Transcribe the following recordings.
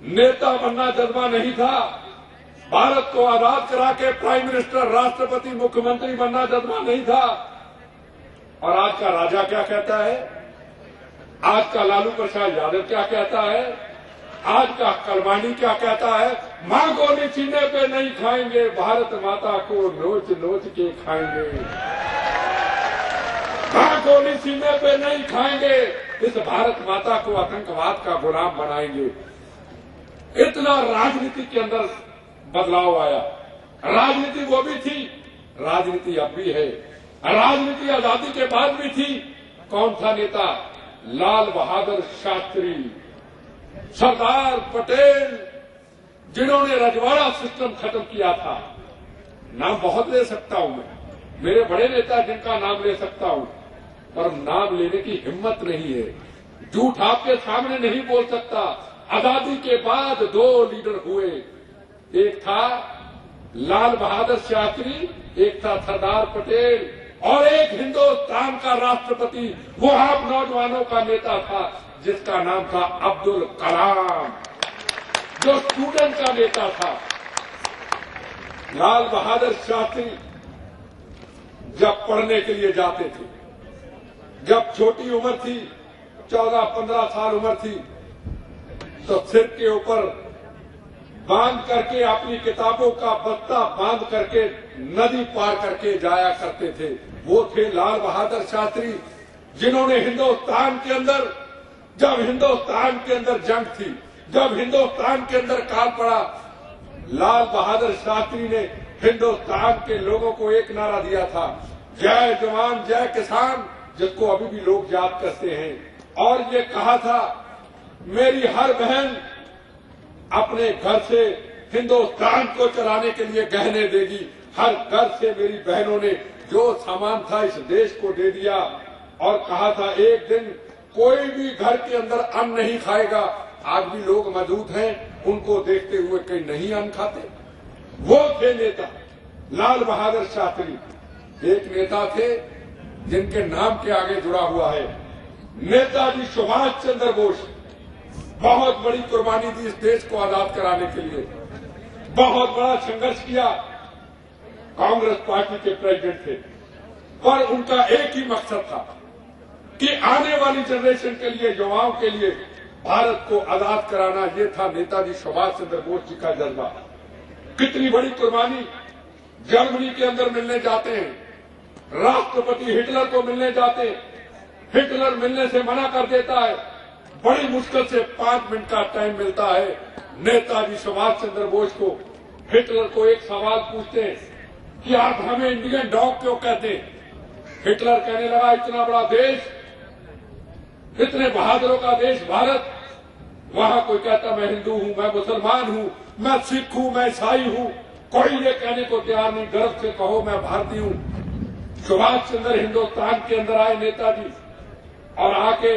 नेता बनना जज्बा नहीं था। भारत को आजाद करा के प्राइम मिनिस्टर, राष्ट्रपति, मुख्यमंत्री बनना जज्बा नहीं था। और आज का राजा क्या कहता है, आज का लालू प्रसाद यादव क्या कहता है, आज का कलवानी क्या कहता है, मां गोली सीने पे नहीं खाएंगे, भारत माता को नोच नोच के खाएंगे। मां गोली सीने पे नहीं खाएंगे, इस भारत माता को आतंकवाद का गुलाम बनाएंगे। इतना राजनीति के अंदर बदलाव आया। राजनीति वो भी थी, राजनीति अब भी है, राजनीति आजादी के बाद भी थी। कौन था नेता? लाल बहादुर शास्त्री, सरदार पटेल, जिन्होंने रजवाड़ा सिस्टम खत्म किया था। नाम बहुत ले सकता हूं मैं, मेरे बड़े नेता जिनका नाम ले सकता हूं, पर नाम लेने की हिम्मत नहीं है। झूठ आपके सामने नहीं बोल सकता। आजादी के बाद 2 लीडर हुए, एक था लाल बहादुर शास्त्री, एक था सरदार पटेल, और एक हिंदुस्तान का राष्ट्रपति, वो आप नौजवानों का नेता था जिसका नाम था अब्दुल कलाम, जो स्टूडेंट का नेता था। लाल बहादुर शास्त्री जब पढ़ने के लिए जाते थे, जब छोटी उम्र थी, 14-15 साल उम्र थी, तो सिर के ऊपर बांध करके अपनी किताबों का बस्ता बांध करके नदी पार करके जाया करते थे। वो थे लाल बहादुर शास्त्री, जिन्होंने हिंदुस्तान के अंदर, जब हिंदुस्तान के अंदर जंग थी, जब हिंदुस्तान के अंदर काल पड़ा, लाल बहादुर शास्त्री ने हिंदुस्तान के लोगों को एक नारा दिया था, जय जवान जय किसान, जिसको अभी भी लोग याद करते हैं। और ये कहा था, मेरी हर बहन अपने घर से हिंदुस्तान को चलाने के लिए गहने देगी। हर घर से मेरी बहनों ने जो सामान था इस देश को दे दिया। और कहा था, एक दिन कोई भी घर के अंदर अन्न नहीं खाएगा। आज भी लोग मौजूद हैं, उनको देखते हुए कहीं नहीं अन्न खाते। वो थे नेता लाल बहादुर शास्त्री। एक नेता थे जिनके नाम के आगे जुड़ा हुआ है नेताजी सुभाष चंद्र बोस। बहुत बड़ी कुर्बानी दी इस देश को आजाद कराने के लिए, बहुत बड़ा संघर्ष किया। कांग्रेस पार्टी के प्रेसिडेंट थे, पर उनका एक ही मकसद था कि आने वाली जनरेशन के लिए, युवाओं के लिए भारत को आजाद कराना। ये था नेताजी सुभाष चंद्र बोस जी का जज्बा। कितनी बड़ी कुर्बानी। जर्मनी के अंदर मिलने जाते हैं, राष्ट्रपति हिटलर को मिलने जाते हैं, हिटलर मिलने से मना कर देता है। बड़ी मुश्किल से 5 मिनट का टाइम मिलता है। नेताजी सुभाष चंद्र बोस को हिटलर को एक सवाल पूछते हैं कि आप हमें इंडियन डॉग क्यों कहते हैं? हिटलर कहने लगा, इतना बड़ा देश, इतने बहादुरों का देश भारत, वहां कोई कहता मैं हिंदू हूं, मैं मुसलमान हूं, मैं सिख हूं, मैं ईसाई हूं, कोई ये कहने को तैयार नहीं। गर्व से कहो मैं भारतीय हूं। सुभाष चंद्र हिंदुस्तान के अंदर आए नेताजी, और आके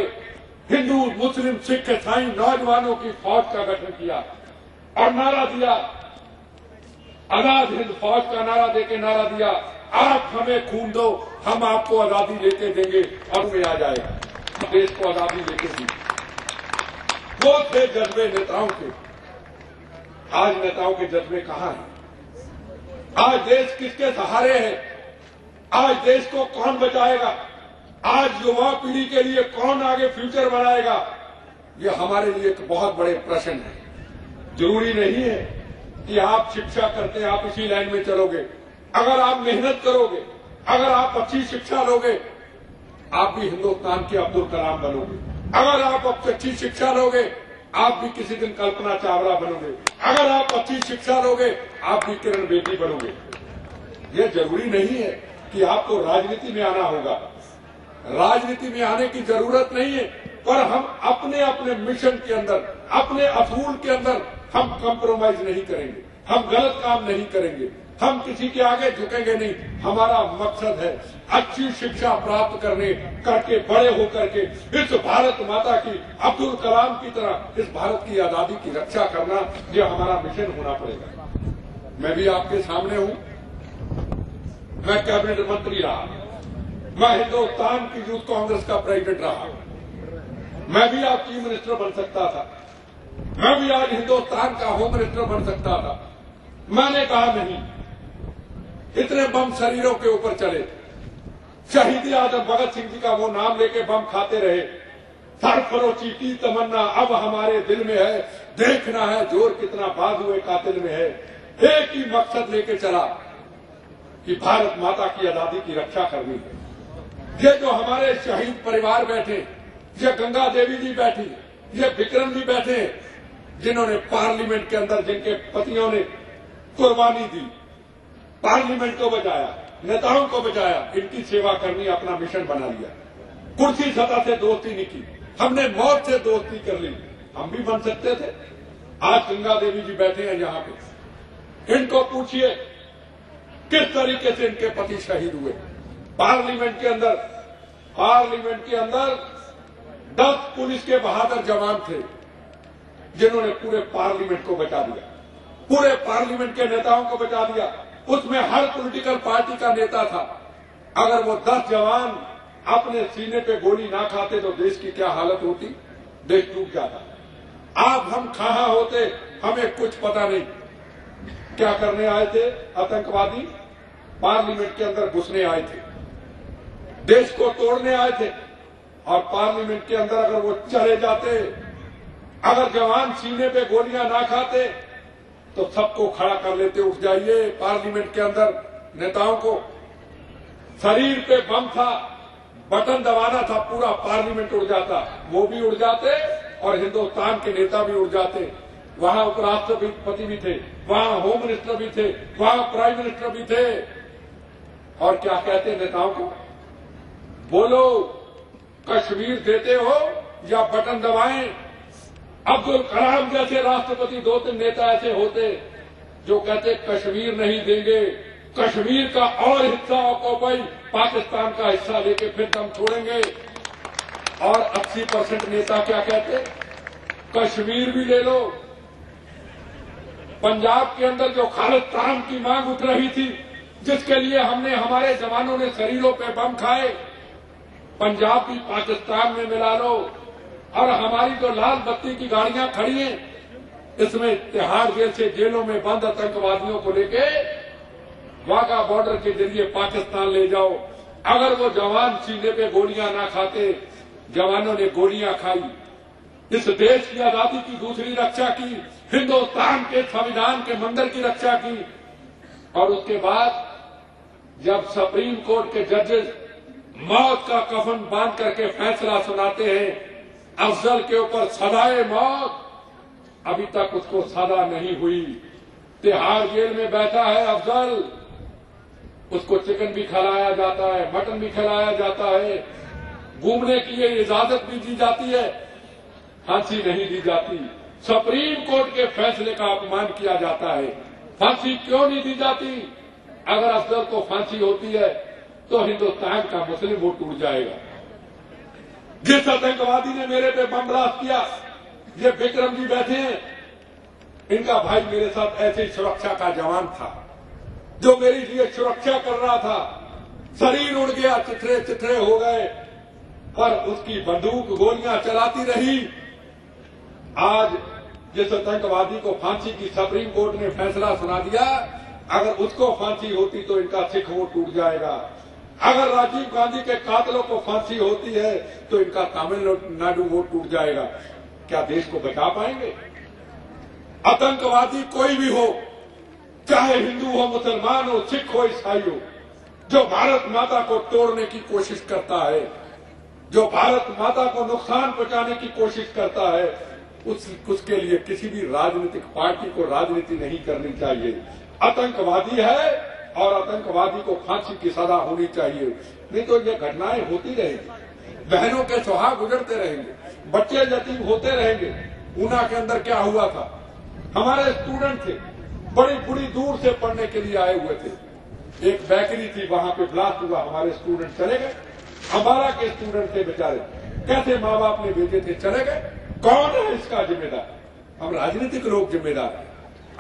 हिंदू, मुस्लिम, सिख, ईसाई नौजवानों की फौज का गठन किया और नारा दिया, आजाद हिंद फौज का नारा देके नारा दिया, आप हमें खून दो, हम आपको आजादी लेके देंगे और में आ जाएगा। देश को आजादी लेके दी। वो थे जज्बे नेताओं के। आज नेताओं के जज्बे कहां हैं? आज देश किसके सहारे है? आज देश को कौन बचाएगा? आज युवा पीढ़ी के लिए कौन आगे फ्यूचर बनाएगा? ये हमारे लिए एक बहुत बड़े प्रश्न है। जरूरी नहीं है कि आप शिक्षा करते हैं आप इसी लाइन में चलोगे। अगर आप मेहनत करोगे, अगर आप अच्छी शिक्षा लोगे, आप भी हिंदुस्तान के अब्दुल कलाम बनोगे। अगर आप अच्छी शिक्षा लोगे, आप भी किसी दिन कल्पना चावला बनोगे। अगर आप अच्छी शिक्षा लोगे, आप भी किरण बेदी बनोगे। ये जरूरी नहीं है कि आपको राजनीति में आना होगा। राजनीति में आने की जरूरत नहीं है, पर हम अपने अपने मिशन के अंदर, अपने असूल के अंदर हम कंप्रोमाइज नहीं करेंगे, हम गलत काम नहीं करेंगे, हम किसी के आगे झुकेंगे नहीं। हमारा मकसद है अच्छी शिक्षा प्राप्त करके बड़े होकर के इस भारत माता की, अब्दुल कलाम की तरह इस भारत की आजादी की रक्षा करना। ये हमारा मिशन होना पड़ेगा। मैं भी आपके सामने हूं, मैं कैबिनेट मंत्री रहा, मैं हिंदुस्तान की यूथ कांग्रेस का प्रेसिडेंट रहा, मैं भी आप चीफ मिनिस्टर बन सकता था। मैं भी आज हिंदुस्तान का होम मिनिस्टर बन सकता था। मैंने कहा नहीं, इतने बम शरीरों के ऊपर चले। शहीद आजम भगत सिंह जी का वो नाम लेके बम खाते रहे। सरफरोशी की तमन्ना अब हमारे दिल में है, देखना है जोर कितना बाजुए कातिल में है। एक ही मकसद लेके चला कि भारत माता की आजादी की रक्षा करनी है। ये जो हमारे शहीद परिवार बैठे, ये गंगा देवी जी बैठी, ये विक्रम जी बैठे, जिन्होंने पार्लियामेंट के अंदर जिनके पतियों ने कुर्बानी दी, पार्लियामेंट को बचाया, नेताओं को बचाया, इनकी सेवा करनी अपना मिशन बना लिया। कुर्सी सत्ता से दोस्ती नहीं की, हमने मौत से दोस्ती कर ली। हम भी बन सकते थे। आज गंगा देवी जी बैठे हैं यहां पे, इनको पूछिए किस तरीके से इनके पति शहीद हुए। पार्लियामेंट के अंदर 10 पुलिस के बहादुर जवान थे जिन्होंने पूरे पार्लियामेंट को बचा दिया, पूरे पार्लियामेंट के नेताओं को बचा दिया। उसमें हर पॉलिटिकल पार्टी का नेता था। अगर वो 10 जवान अपने सीने पे गोली ना खाते तो देश की क्या हालत होती, देश टूट जाता। आज हम कहां होते हमें कुछ पता नहीं। क्या करने आए थे आतंकवादी? पार्लियामेंट के अंदर घुसने आए थे, देश को तोड़ने आए थे। और पार्लियामेंट के अंदर अगर वो चले जाते, अगर जवान सीने पे गोलियां ना खाते तो सबको खड़ा कर लेते, उठ जाइए। पार्लियामेंट के अंदर नेताओं को शरीर पे बम था, बटन दबाना था, पूरा पार्लियामेंट उड़ जाता, वो भी उड़ जाते और हिंदुस्तान के नेता भी उड़ जाते। वहां उपराष्ट्रपति भी थे, वहां होम मिनिस्टर भी थे, वहां प्राइम मिनिस्टर भी थे। और क्या कहते नेताओं को, बोलो कश्मीर देते हो या बटन दबाएं। अब्दुल कलाम जैसे राष्ट्रपति 2-3 नेता ऐसे होते जो कहते कश्मीर नहीं देंगे, कश्मीर का और हिस्सा ऑक्युपाई पाकिस्तान का हिस्सा लेके फिर दम छोड़ेंगे। और 80% नेता क्या कहते, कश्मीर भी ले लो। पंजाब के अंदर जो खालिस्तान की मांग उठ रही थी, जिसके लिए हमारे जवानों ने शरीरों पे बम खाए, पंजाब भी पाकिस्तान में मिला लो। और हमारी जो लाल बत्ती की गाड़ियां खड़ी हैं, इसमें तिहाड़ जेल से जेलों में बंद आतंकवादियों को लेके वाघा बॉर्डर के जरिए पाकिस्तान ले जाओ। अगर वो जवान सीने पे गोलियां ना खाते, जवानों ने गोलियां खाई, इस देश की आजादी की दूसरी रक्षा की, हिंदुस्तान के संविधान के मंदिर की रक्षा की। और उसके बाद जब सुप्रीम कोर्ट के जजेस मौत का कफन बांध करके फैसला सुनाते हैं, अफजल के ऊपर सजाए मौत, अभी तक उसको सजा नहीं हुई। तिहाड़ जेल में बैठा है अफजल, उसको चिकन भी खिलाया जाता है, मटन भी खिलाया जाता है, घूमने की ये इजाजत भी दी जाती है, फांसी नहीं दी जाती। सुप्रीम कोर्ट के फैसले का अपमान किया जाता है, फांसी क्यों नहीं दी जाती? अगर अफजल को फांसी होती है तो हिंदुस्तान का मुस्लिम वोट टूट जाएगा। जिस आतंकवादी ने मेरे पे बम ब्लास्ट किया, ये विक्रम जी बैठे हैं, इनका भाई मेरे साथ ऐसे ही सुरक्षा का जवान था जो मेरी लिए सुरक्षा कर रहा था। शरीर उड़ गया, चिथड़े चिथड़े हो गए, पर उसकी बंदूक गोलियां चलाती रही। आज जिस आतंकवादी को फांसी की सुप्रीम कोर्ट ने फैसला सुना दिया, अगर उसको फांसी होती तो इनका सिख वोट टूट जाएगा। अगर राजीव गांधी के कातलों को फांसी होती है तो इनका तमिलनाडु वोट टूट जाएगा। क्या देश को बचा पाएंगे? आतंकवादी कोई भी हो, चाहे हिंदू हो, मुसलमान हो, सिख हो, ईसाई हो, जो भारत माता को तोड़ने की कोशिश करता है, जो भारत माता को नुकसान पहुंचाने की कोशिश करता है, उसके लिए किसी भी राजनीतिक पार्टी को राजनीति नहीं करनी चाहिए। आतंकवादी है और आतंकवादी को फांसी की सजा होनी चाहिए, नहीं तो ये घटनाएं होती रहेंगी, बहनों के सुहाग गुजरते रहेंगे, बच्चे यतीम होते रहेंगे। ऊना के अंदर क्या हुआ था, हमारे स्टूडेंट थे, बड़ी दूर से पढ़ने के लिए आए हुए थे, एक बेकरी थी, वहां पे ब्लास्ट हुआ, हमारे स्टूडेंट चले गए। हमारा के स्टूडेंट थे बेचारे, कैसे माँ बाप ने भेजे थे, चले गए। कौन है इसका जिम्मेदार? हम राजनीतिक लोग जिम्मेदार हैं।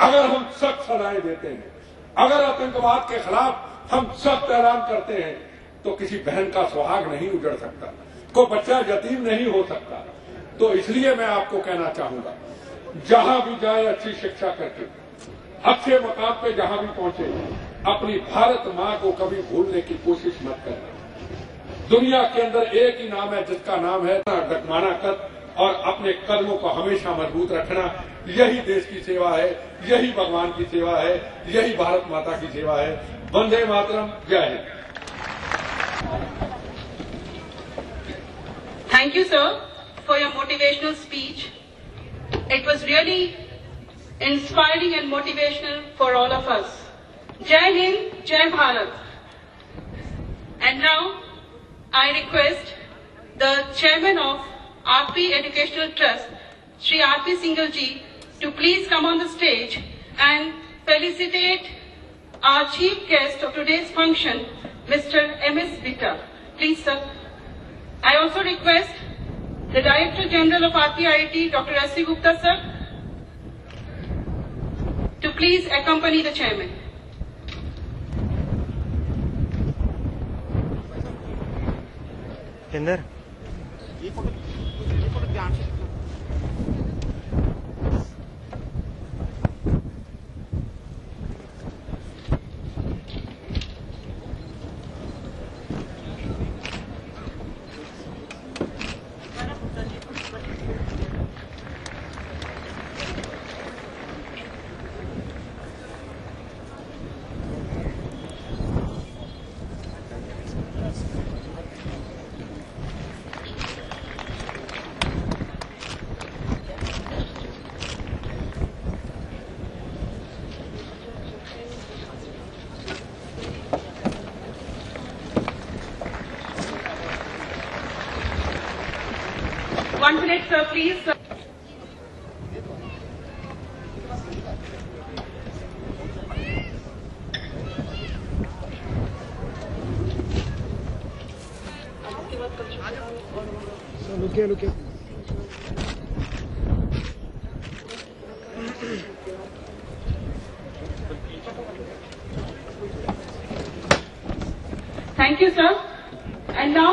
अगर हम सख्त सजाएं देते हैं, अगर आतंकवाद के खिलाफ हम सख्त ऐलान करते हैं, तो किसी बहन का सुहाग नहीं उजड़ सकता, कोई बच्चा यतीम नहीं हो सकता। तो इसलिए मैं आपको कहना चाहूंगा, जहां भी जाए अच्छी शिक्षा करके, अच्छे मकाम पे जहां भी पहुंचे, अपनी भारत मां को कभी भूलने की कोशिश मत करना। दुनिया के अंदर एक ही नाम है जिसका नाम है डगमाना कद, और अपने कदमों को हमेशा मजबूत रखना। यही देश की सेवा है, यही भगवान की सेवा है, यही भारत माता की सेवा है। वंदे मातरम, जय Hind. Thank you, sir, for your motivational speech. It was really inspiring and motivational for all of us. Jai Hind, Jai Bharat. And now, I request the chairman of RP Educational Trust, Shri RP Singhal ji, to please come on the stage and felicitate our chief guest of today's function, Mr. M.S. Bitta. Please, sir. I also request the Director General of RPIIT, Dr. S.C. Gupta, sir, to please accompany the chairman. Kinder? One minute, sir, please. Sir. रुकिए। Thank you, sir. And now